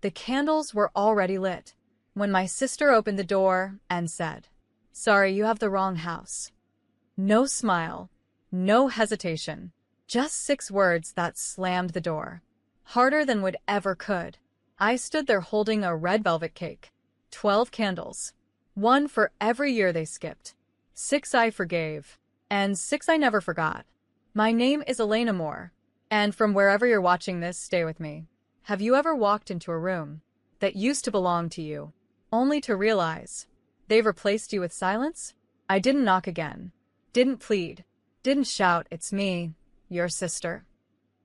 The candles were already lit when my sister opened the door and said, "Sorry, you have the wrong house." No smile, no hesitation, just 6 words that slammed the door harder than would ever could. I stood there holding a red velvet cake, 12 candles, 1 for every year they skipped, 6 I forgave, and 6 I never forgot. My name is Elena Moore, and from wherever you're watching this, stay with me. Have you ever walked into a room that used to belong to you, only to realize they've replaced you with silence? I didn't knock again, didn't plead, didn't shout, "It's me, your sister."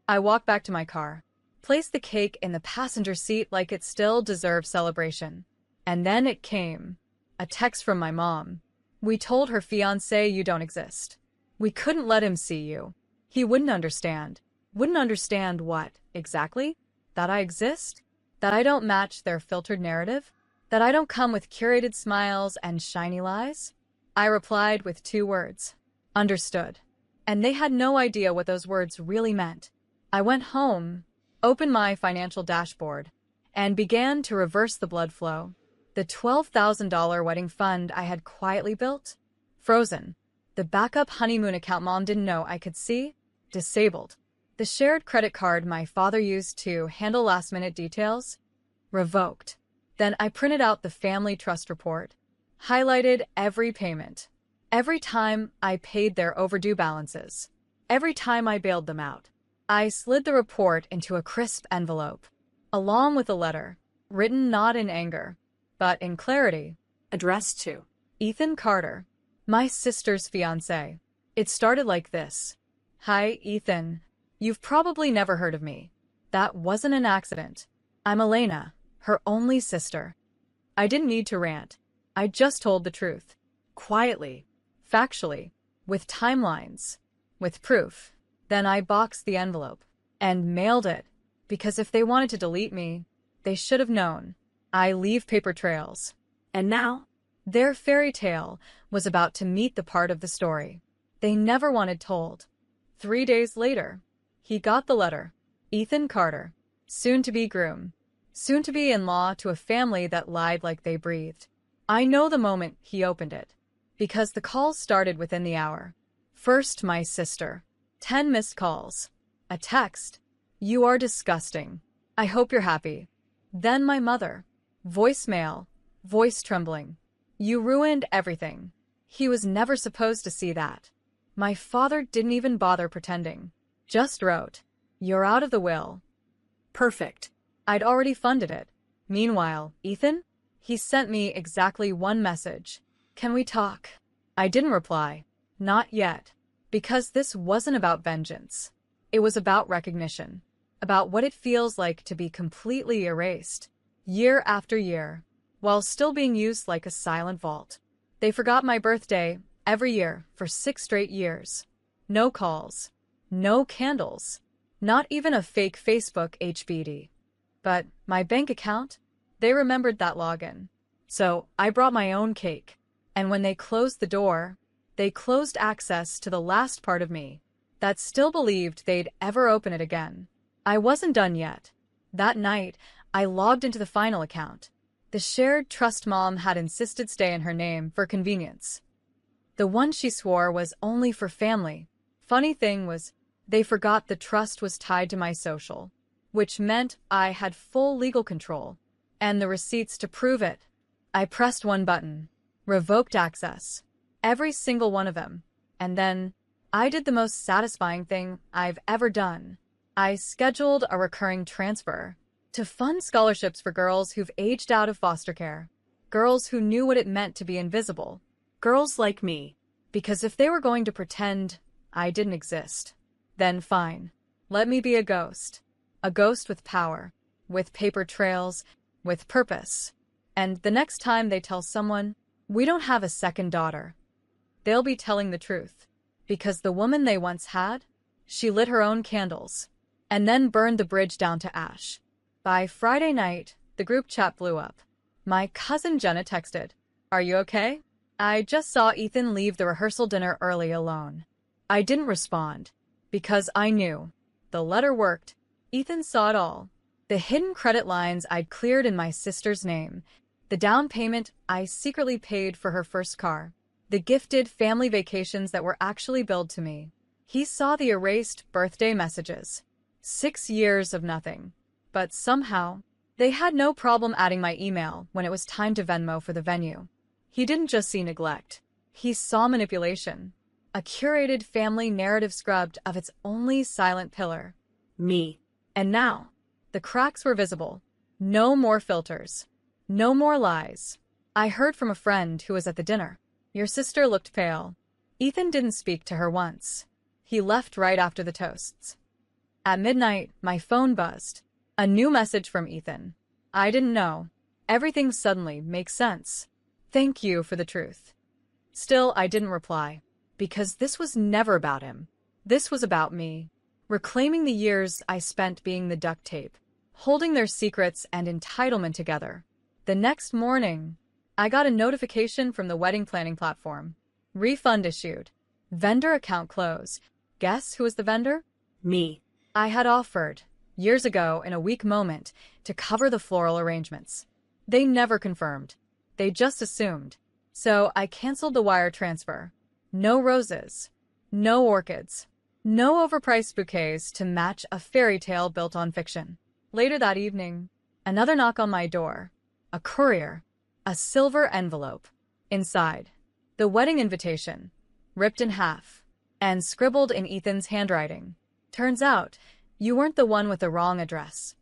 I walked back to my car, placed the cake in the passenger seat like it still deserved celebration. And then it came. A text from my mom. "We told her fiancé you don't exist. We couldn't let him see you. He wouldn't understand." Wouldn't understand what, exactly? That I exist? That I don't match their filtered narrative? That I don't come with curated smiles and shiny lies? I replied with 2 words. Understood. And they had no idea what those words really meant. I went home, opened my financial dashboard, and began to reverse the blood flow. The $12,000 wedding fund I had quietly built? Frozen. The backup honeymoon account mom didn't know I could see? Disabled. The shared credit card my father used to handle last-minute details? Revoked. Then I printed out the family trust report, highlighted every payment, every time I paid their overdue balances, every time I bailed them out. I slid the report into a crisp envelope, along with a letter, written not in anger, but in clarity, addressed to Ethan Carter, my sister's fiancé. It started like this. "Hi, Ethan. You've probably never heard of me. That wasn't an accident. I'm Elena, her only sister." I didn't need to rant. I just told the truth. Quietly, factually, with timelines, with proof. Then I boxed the envelope and mailed it, because if they wanted to delete me, they should have known. I leave paper trails. And now, their fairy tale was about to meet the part of the story they never wanted told. 3 days later, he got the letter. Ethan Carter, soon-to-be groom, soon-to-be in-law to a family that lied like they breathed. I know the moment he opened it, because the calls started within the hour. First, my sister. 10 missed calls. A text. "You are disgusting. I hope you're happy." Then my mother. Voicemail. Voice trembling. "You ruined everything. He was never supposed to see that." My father didn't even bother pretending. Just wrote, "You're out of the will." Perfect. I'd already funded it. Meanwhile, Ethan? He sent me exactly 1 message. "Can we talk?" I didn't reply. Not yet. Because this wasn't about vengeance. It was about recognition. About what it feels like to be completely erased, year after year, while still being used like a silent vault. They forgot my birthday every year for 6 straight years. No calls. No candles. Not even a fake Facebook HBD. But my bank account? They remembered that login. So I brought my own cake. And when they closed the door, they closed access to the last part of me that still believed they'd ever open it again. I wasn't done yet. That night, I logged into the final account. The shared trust mom had insisted stay in her name for convenience. The one she swore was only for family. Funny thing was, they forgot the trust was tied to my social, which meant I had full legal control, and the receipts to prove it. I pressed 1 button. Revoked access. Every single one of them. And then, I did the most satisfying thing I've ever done. I scheduled a recurring transfer to fund scholarships for girls who've aged out of foster care. Girls who knew what it meant to be invisible. Girls like me. Because if they were going to pretend I didn't exist, then fine. Let me be a ghost. A ghost with power, with paper trails, with purpose. And the next time they tell someone, "We don't have a second daughter," they'll be telling the truth. Because the woman they once had, she lit her own candles, and then burned the bridge down to ash. By Friday night, the group chat blew up. My cousin Jenna texted, "Are you okay? I just saw Ethan leave the rehearsal dinner early alone." I didn't respond, because I knew. The letter worked. Ethan saw it all. The hidden credit lines I'd cleared in my sister's name, the down payment I secretly paid for her first car, the gifted family vacations that were actually billed to me. He saw the erased birthday messages. 6 years of nothing. But somehow, they had no problem adding my email when it was time to Venmo for the venue. He didn't just see neglect. He saw manipulation. A curated family narrative scrubbed of its only silent pillar. Me. And now, the cracks were visible. No more filters. No more lies. I heard from a friend who was at the dinner. Your sister looked pale. Ethan didn't speak to her once. He left right after the toasts. At midnight, my phone buzzed. A new message from Ethan. I didn't know. Everything suddenly makes sense. Thank you for the truth. Still, I didn't reply. Because this was never about him. This was about me. Reclaiming the years I spent being the duct tape. Holding their secrets and entitlement together. The next morning, I got a notification from the wedding planning platform. Refund issued. Vendor account closed. Guess who was the vendor? Me. I had offered, years ago in a weak moment, to cover the floral arrangements. They never confirmed. They just assumed. So I canceled the wire transfer. No roses. No orchids. No overpriced bouquets to match a fairy tale built on fiction. Later that evening, another knock on my door. A courier. A silver envelope. Inside, the wedding invitation, ripped in half, and scribbled in Ethan's handwriting. Turns out, you weren't the one with the wrong address.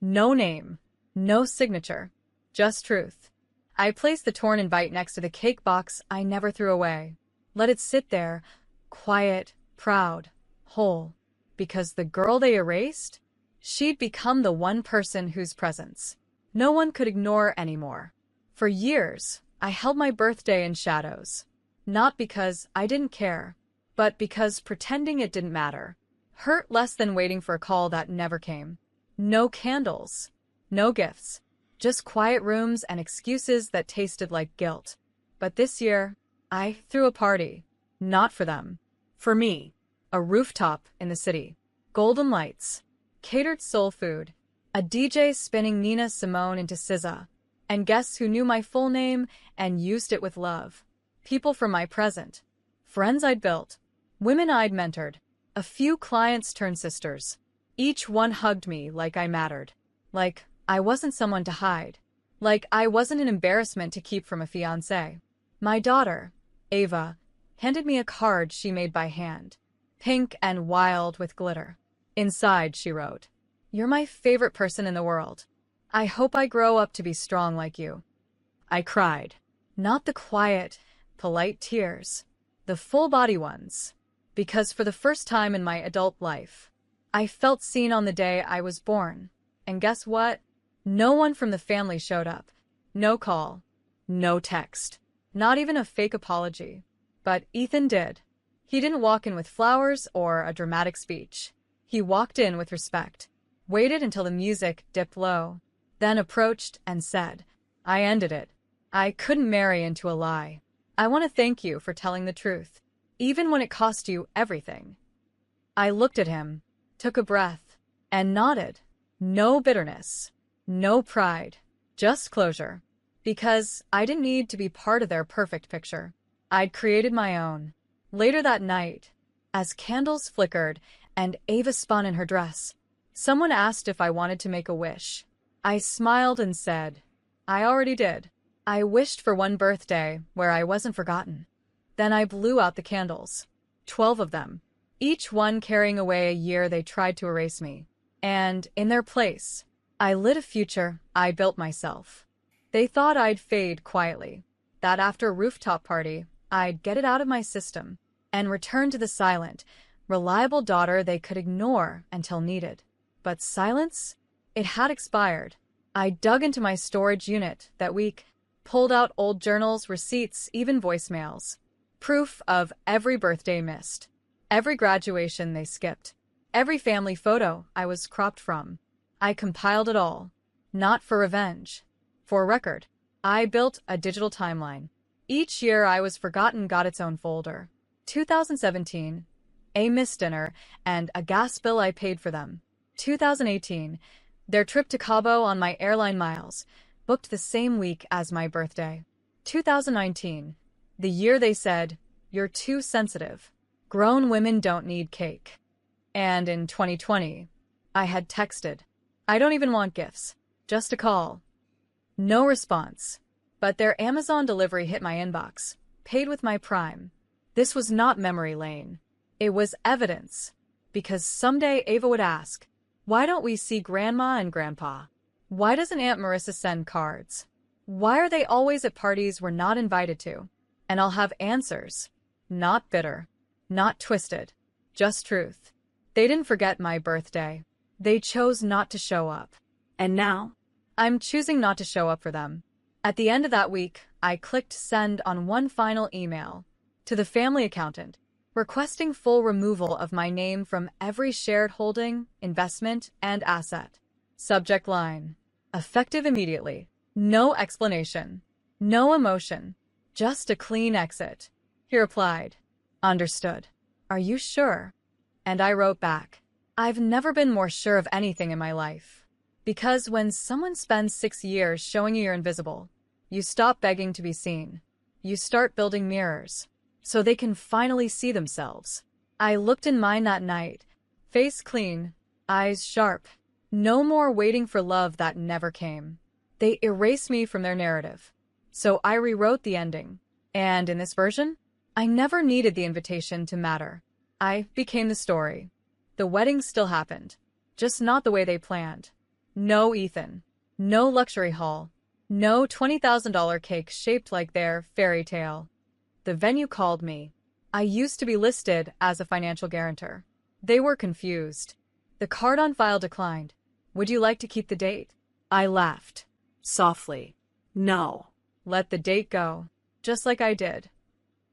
No name. No signature. Just truth. I placed the torn invite next to the cake box I never threw away. Let it sit there, quiet, proud, whole. Because the girl they erased? She'd become the one person whose presence no one could ignore anymore. For years, I held my birthday in shadows. Not because I didn't care, but because pretending it didn't matter hurt less than waiting for a call that never came. No candles. No gifts. Just quiet rooms and excuses that tasted like guilt. But this year, I threw a party. Not for them. For me. A rooftop in the city. Golden lights. Catered soul food. A DJ spinning Nina Simone into SZA. And guess who knew my full name and used it with love? People from my present. Friends I'd built. Women I'd mentored. A few clients turned sisters. Each one hugged me like I mattered. Like I wasn't someone to hide. Like I wasn't an embarrassment to keep from a fiancé. My daughter, Ava, handed me a card she made by hand. Pink and wild with glitter. Inside, she wrote, "You're my favorite person in the world. I hope I grow up to be strong like you." I cried. Not the quiet, polite tears. The full-body ones. Because for the first time in my adult life, I felt seen on the day I was born. And guess what? No one from the family showed up. No call. No text. Not even a fake apology. But Ethan did. He didn't walk in with flowers or a dramatic speech. He walked in with respect. Waited until the music dipped low. Then approached and said, "I ended it. I couldn't marry into a lie. I want to thank you for telling the truth. Even when it cost you everything." I looked at him, took a breath, and nodded. No bitterness. No pride. Just closure. Because I didn't need to be part of their perfect picture. I'd created my own. Later that night, as candles flickered and Ava spun in her dress, someone asked if I wanted to make a wish. I smiled and said, I already did. I wished for one birthday where I wasn't forgotten. Then I blew out the candles. 12 of them. Each one carrying away a year they tried to erase me. And, in their place, I lit a future I built myself. They thought I'd fade quietly. That after a rooftop party, I'd get it out of my system and return to the silent, reliable daughter they could ignore until needed. But silence? It had expired. I dug into my storage unit that week, pulled out old journals, receipts, even voicemails. Proof of every birthday missed. Every graduation they skipped. Every family photo I was cropped from. I compiled it all. Not for revenge. For record. I built a digital timeline. Each year I was forgotten got its own folder. 2017, a missed dinner and a gas bill I paid for them. 2018, Their trip to Cabo on my airline miles, booked the same week as my birthday. 2019, the year they said, "You're too sensitive. Grown women don't need cake." And in 2020, I had texted, "I don't even want gifts, just a call." No response. But their Amazon delivery hit my inbox, paid with my Prime. This was not memory lane. It was evidence. Because someday Ava would ask, "Why don't we see Grandma and Grandpa? Why doesn't Aunt Marissa send cards? Why are they always at parties we're not invited to?" And I'll have answers. Not bitter. Not twisted. Just truth. They didn't forget my birthday. They chose not to show up. And now, I'm choosing not to show up for them. At the end of that week, I clicked send on one final email to the family accountant, requesting full removal of my name from every shared holding, investment, and asset. Subject line. Effective immediately. No explanation. No emotion. Just a clean exit. He replied, "Understood. Are you sure?" And I wrote back, "I've never been more sure of anything in my life." Because when someone spends 6 years showing you you're invisible, you stop begging to be seen. You start building mirrors, so they can finally see themselves. I looked in mine that night, face clean, eyes sharp. No more waiting for love that never came. They erased me from their narrative. So I rewrote the ending. And in this version, I never needed the invitation to matter. I became the story. The wedding still happened, just not the way they planned. No Ethan. No luxury hall. No $20,000 cake shaped like their fairy tale. The venue called me. I used to be listed as a financial guarantor. They were confused. The card on file declined. "Would you like to keep the date?" I laughed. Softly. "No." Let the date go. Just like I did.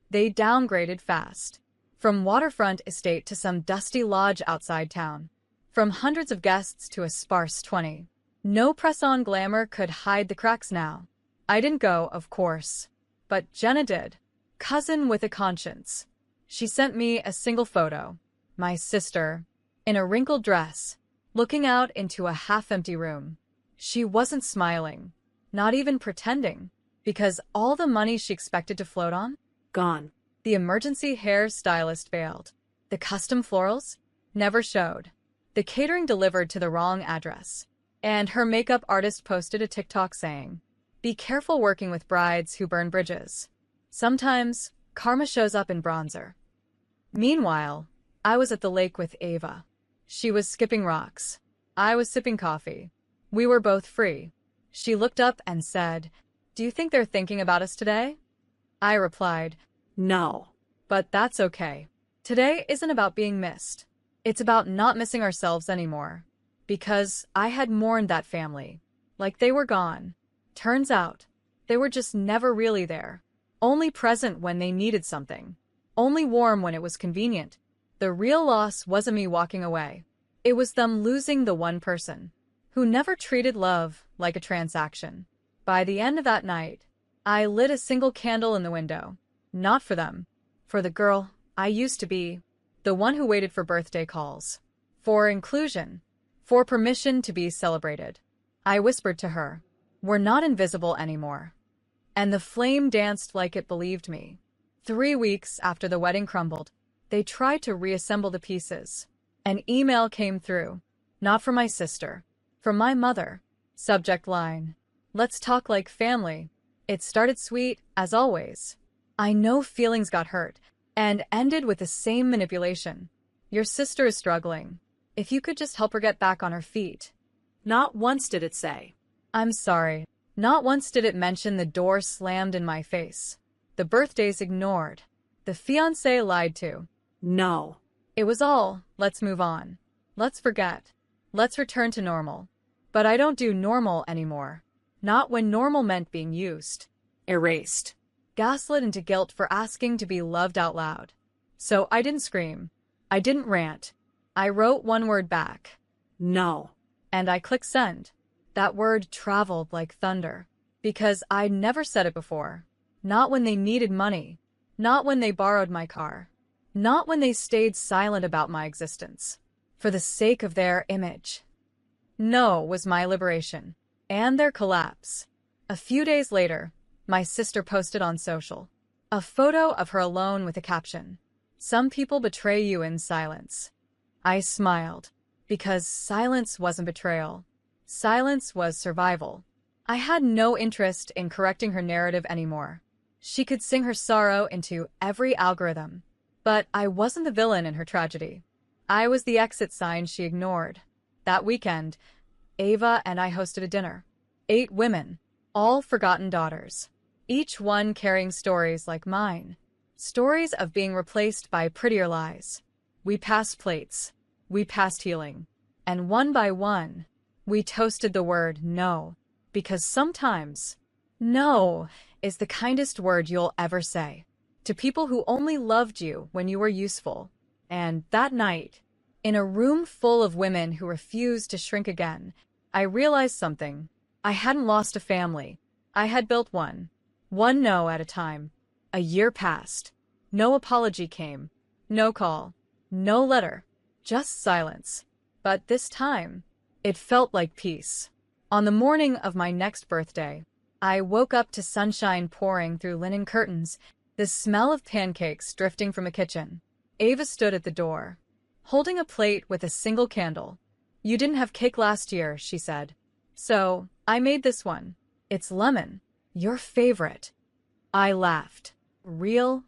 They downgraded fast. From waterfront estate to some dusty lodge outside town. From hundreds of guests to a sparse 20. No press-on glamour could hide the cracks now. I didn't go, of course. But Jenna did. Cousin with a conscience. She sent me a single photo. My sister, in a wrinkled dress, looking out into a half-empty room. She wasn't smiling. Not even pretending. Because all the money she expected to float on? Gone. The emergency hair stylist failed. The custom florals? Never showed. The catering delivered to the wrong address. And her makeup artist posted a TikTok saying, "Be careful working with brides who burn bridges. Sometimes, karma shows up in bronzer." Meanwhile, I was at the lake with Ava. She was skipping rocks. I was sipping coffee. We were both free. She looked up and said, "Do you think they're thinking about us today?" I replied, "No. But that's okay. Today isn't about being missed. It's about not missing ourselves anymore." Because I had mourned that family. Like they were gone. Turns out, they were just never really there. Only present when they needed something. Only warm when it was convenient. The real loss wasn't me walking away. It was them losing the one person who never treated love like a transaction. By the end of that night, I lit a single candle in the window. Not for them. For the girl I used to be. The one who waited for birthday calls. For inclusion. For permission to be celebrated. I whispered to her, "We're not invisible anymore." And the flame danced like it believed me. 3 weeks after the wedding crumbled, they tried to reassemble the pieces. An email came through. Not from my sister. From my mother. Subject line. "Let's talk like family." It started sweet, as always. I know feelings got hurt, and ended with the same manipulation. "Your sister is struggling. If you could just help her get back on her feet." Not once did it say, "I'm sorry." Not once did it mention the door slammed in my face. The birthdays ignored. The fiancé lied to. No. It was all, "Let's move on. Let's forget. Let's return to normal." But I don't do normal anymore. Not when normal meant being used. Erased. Gaslit into guilt for asking to be loved out loud. So I didn't scream. I didn't rant. I wrote one word back. No. And I clicked send. That word traveled like thunder. Because I'd never said it before. Not when they needed money. Not when they borrowed my car. Not when they stayed silent about my existence. For the sake of their image. No was my liberation. And their collapse. A few days later, my sister posted on social a photo of her alone with a caption, "Some people betray you in silence." I smiled, because silence wasn't betrayal. Silence was survival. I had no interest in correcting her narrative anymore. She could sing her sorrow into every algorithm, but I wasn't the villain in her tragedy. I was the exit sign she ignored. That weekend, Ava and I hosted a dinner. 8 women, all forgotten daughters. Each one carrying stories like mine. Stories of being replaced by prettier lies. We passed plates. We passed healing. And one by one, we toasted the word no. Because sometimes, no is the kindest word you'll ever say. To people who only loved you when you were useful. And that night, in a room full of women who refused to shrink again, I realized something. I hadn't lost a family. I had built one. One no at a time. A year passed. No apology came. No call. No letter. Just silence. But this time, it felt like peace. On the morning of my next birthday, I woke up to sunshine pouring through linen curtains, the smell of pancakes drifting from a kitchen. Ava stood at the door, holding a plate with a single candle. "You didn't have cake last year," she said. "So, I made this one. It's lemon. Your favorite." I laughed. Real,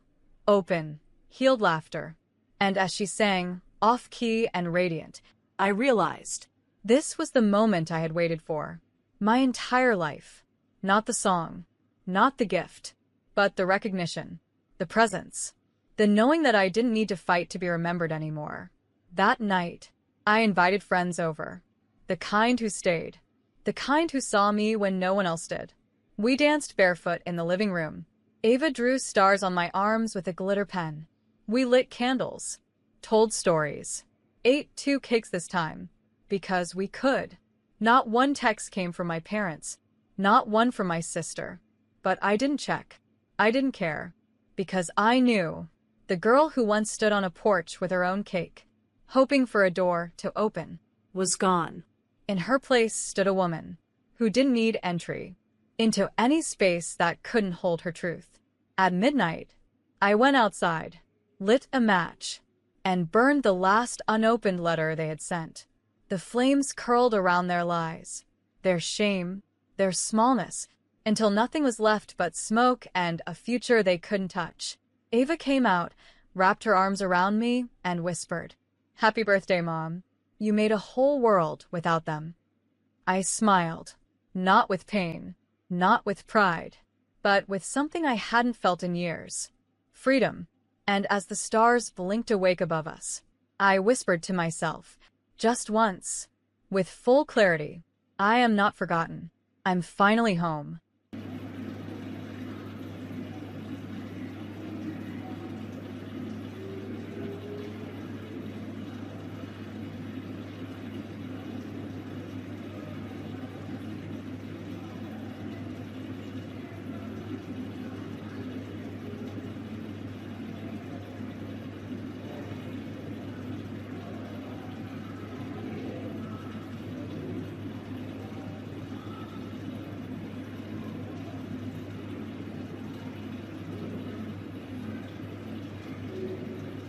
open, healed laughter. And as she sang, off-key and radiant, I realized this was the moment I had waited for. My entire life. Not the song, not the gift, but the recognition, the presence, the knowing that I didn't need to fight to be remembered anymore. That night, I invited friends over. The kind who stayed. The kind who saw me when no one else did. We danced barefoot in the living room. Ava drew stars on my arms with a glitter pen. We lit candles. Told stories. Ate 2 cakes this time. Because we could. Not one text came from my parents. Not one from my sister. But I didn't check. I didn't care. Because I knew. The girl who once stood on a porch with her own cake, hoping for a door to open, was gone. In her place stood a woman who didn't need entry into any space that couldn't hold her truth. At midnight, I went outside, lit a match, and burned the last unopened letter they had sent. The flames curled around their lies, their shame, their smallness, until nothing was left but smoke and a future they couldn't touch. Ava came out, wrapped her arms around me, and whispered, "Happy birthday, Mom. You made a whole world without them." I smiled, not with pain, not with pride, but with something I hadn't felt in years. Freedom. And as the stars blinked awake above us, I whispered to myself, just once, with full clarity, I am not forgotten. I'm finally home.